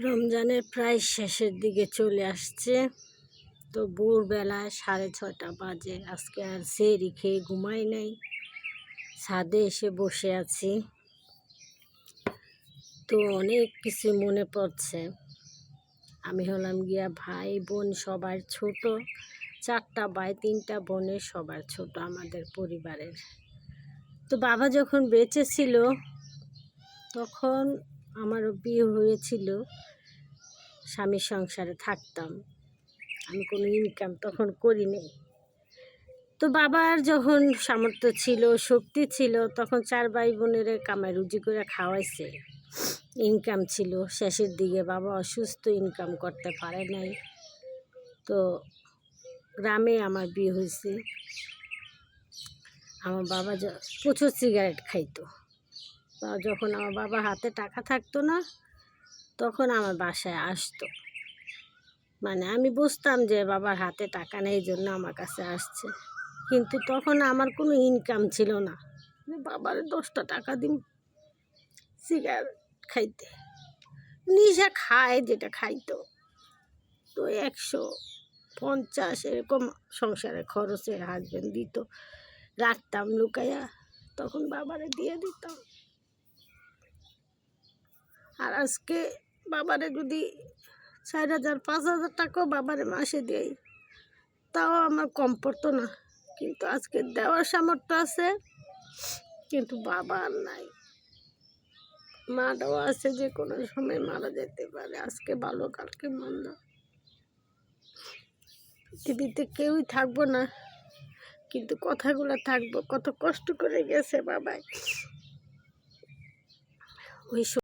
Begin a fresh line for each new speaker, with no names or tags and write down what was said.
রমজানের প্রায় শেষের দিকে চলে আসছে। তো ভোরবেলায় 6:30 বাজে। আজকে আর সেহরি খেয়ে ঘুমাই নাই, ছাদে এসে বসে আছি। তো অনেক কিছু মনে পড়ছে। আমি হলাম গিয়া ভাই বোন সবার ছোট, 4টা ভাই 3টা বোনের সবার ছোট আমাদের পরিবারের। তো বাবা যখন বেঁচে ছিল তখন আমারও বিয়ে হয়েছিল, স্বামীর সংসারে থাকতাম। আমি কোনো ইনকাম তখন করিনি। তো বাবার যখন সামর্থ্য ছিল, শক্তি ছিল, তখন 4 ভাই বোনের কামাই রুজি করে খাওয়াইছে, ইনকাম ছিল। শেষের দিকে বাবা অসুস্থ, ইনকাম করতে পারে নাই। তো গ্রামে আমার বিয়ে হয়েছে। আমার বাবা প্রচুর সিগারেট খাইতো। যখন আমার বাবা হাতে টাকা থাকতো না তখন আমার বাসায় আসতো। মানে আমি বুঝতাম যে বাবার হাতে টাকা নেই, জন্য আমার কাছে আসছে। কিন্তু তখন আমার কোনো ইনকাম ছিল না, বাবার 10টা টাকা দিন সিগারেট খাইতে। নিশা খায় যেটা খাইতো, তো 150 এরকম সংসারে খরচের হাজবেন্ড দিত, রাখতাম লুকাইয়া, তখন বাবারে দিয়ে দিতাম। আর আজকে বাবারে যদি 4,000 5,000 টাকাও বাবারে মাসে দেয়, তাও আমার কম পড়তো না। কিন্তু আজকে দেওয়ার সামর্থ্য আছে, কিন্তু বাবা আর নাই। মাটাও আছে, যে কোনো সময় মারা যেতে পারে, আজকে ভালো কালকে মন্দ। পৃথিবীতে কেউই থাকবো না, কিন্তু কথাগুলো থাকবো। কত কষ্ট করে গেছে বাবাই। ওই